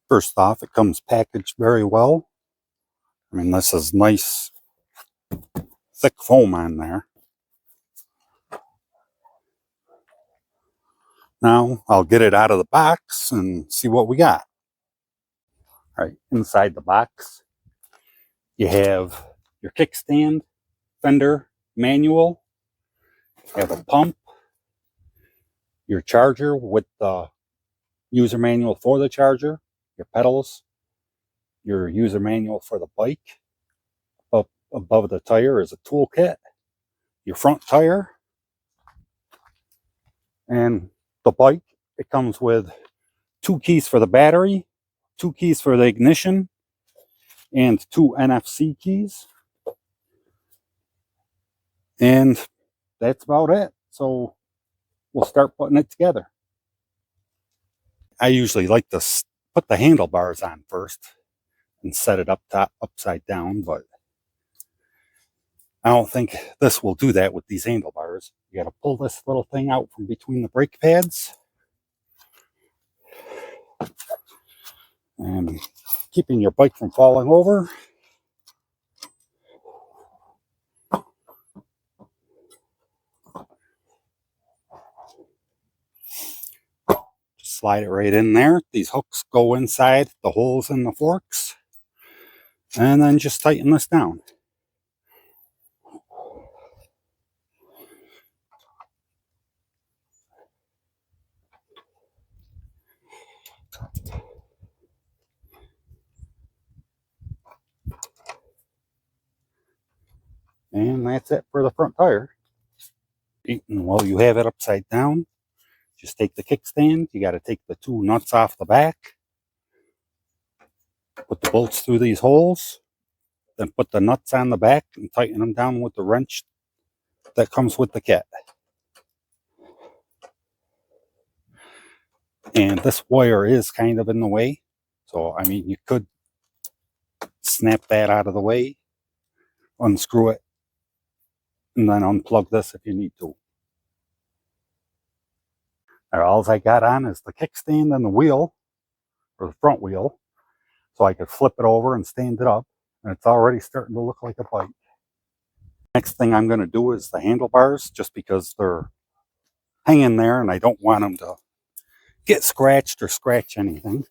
First off, it comes packaged very well. I mean, this is nice, thick foam on there. Now, I'll get it out of the box and see what we got. All right, inside the box, you have your kickstand, fender, manual, you have a pump, your charger with the user manual for the charger, your pedals, your user manual for the bike. Up above the tire is a toolkit, your front tire, and the bike. It comes with 2 keys for the battery, 2 keys for the ignition, and 2 NFC keys. And that's about it. So we'll start putting it together. I usually like to put the handlebars on first and set it up top, upside down, but I don't think this will do that with these handlebars. You got to pull this little thing out from between the brake pads. And keeping your bike from falling over. Just slide it right in there. These hooks go inside the holes in the forks. And then just tighten this down. And that's it for the front tire. And while you have it upside down, just take the kickstand. You got to take the 2 nuts off the back. Put the bolts through these holes. Then put the nuts on the back and tighten them down with the wrench that comes with the kit. And this wire is kind of in the way. So, I mean, you could snap that out of the way, unscrew it, and then unplug this if you need to. All I got on is the kickstand and the wheel, or the front wheel, so I could flip it over and stand it up, and it's already starting to look like a bike. Next thing I'm going to do is the handlebars, just because they're hanging there and I don't want them to get scratched or scratch anything.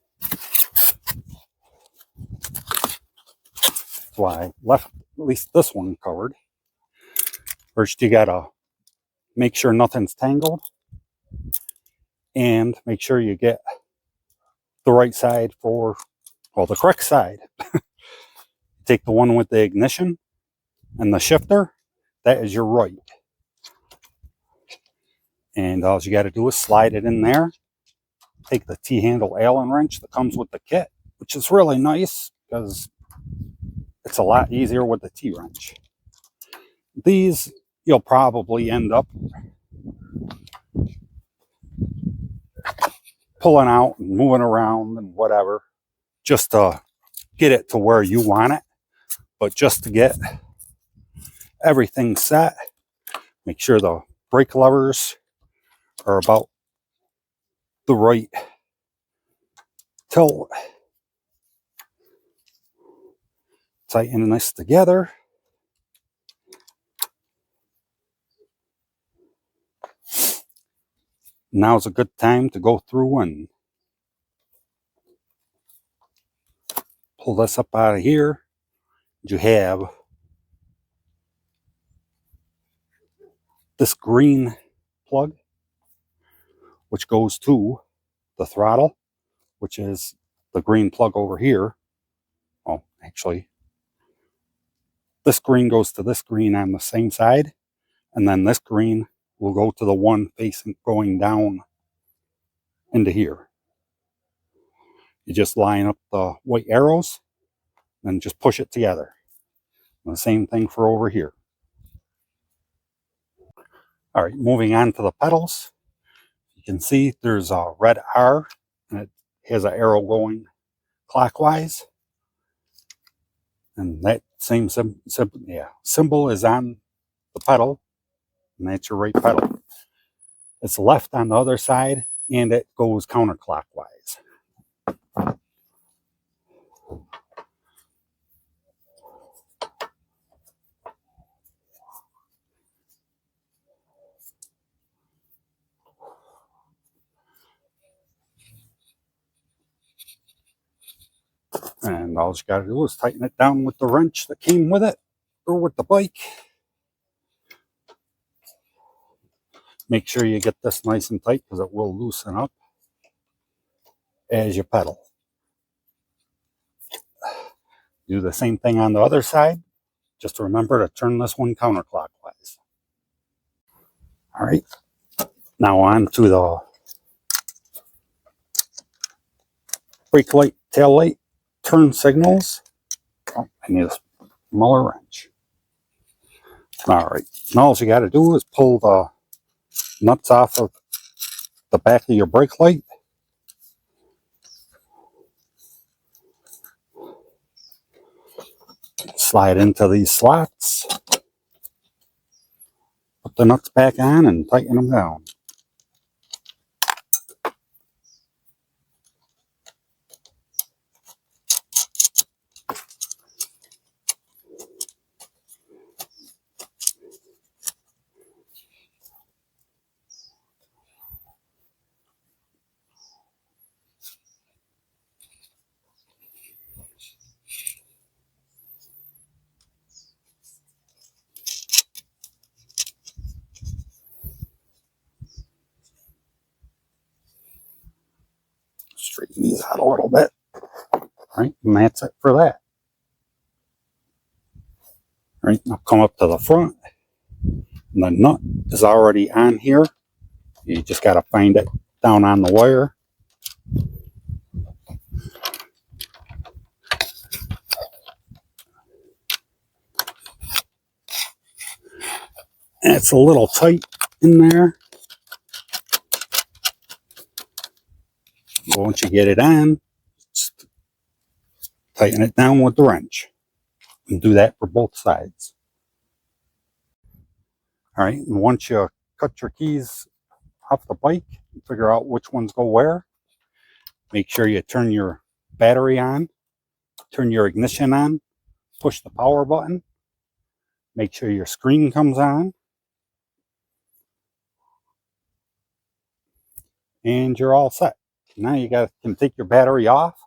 That's why I left at least this one covered. First, you gotta make sure nothing's tangled and make sure you get the right side for, well, the correct side. Take the one with the ignition and the shifter, that is your right. And all you got to do is slide it in there. Take the T-handle Allen wrench that comes with the kit, which is really nice because it's a lot easier with the T-wrench. These you'll probably end up pulling out and moving around and whatever, just to get it to where you want it. But just to get everything set, make sure the brake levers are about the right tilt. Tighten this together. Now's a good time to go through and pull this up out of here. You have this green plug, which goes to the throttle, which is the green plug over here. Oh, actually, this green goes to this green on the same side, and then this green will go to the one facing going down into here. You just line up the white arrows and just push it together. And the same thing for over here. All right, moving on to the pedals. You can see there's a red R, and it has an arrow going clockwise. And that same symbol is on the pedal, and that's your right pedal. It's left on the other side, and it goes counterclockwise. And all you got to do is tighten it down with the wrench that came with it, or with the bike. Make sure you get this nice and tight because it will loosen up as you pedal. Do the same thing on the other side. Just remember to turn this one counterclockwise. All right, now on to the brake light, tail light, turn signals. Oh, I need a smaller wrench. All right, now all you got to do is pull the nuts off of the back of your brake light. Slide into these slots. Put the nuts back on and tighten them down. Straighten these out a little bit. All right, and that's it for that. All right, now come up to the front. And the nut is already on here. You just got to find it down on the wire. And it's a little tight in there. But once you get it on, just tighten it down with the wrench. And do that for both sides. All right, and once you cut your keys off the bike and figure out which ones go where, make sure you turn your battery on, turn your ignition on, push the power button, make sure your screen comes on, and you're all set. Now you can take your battery off,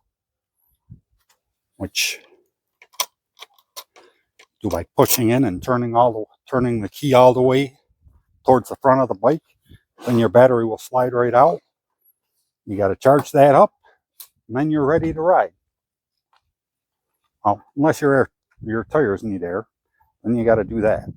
which do by pushing in and turning the key all the way towards the front of the bike. Then your battery will slide right out. You got to charge that up, and then you're ready to ride. Well, unless your tires need air, then you got to do that.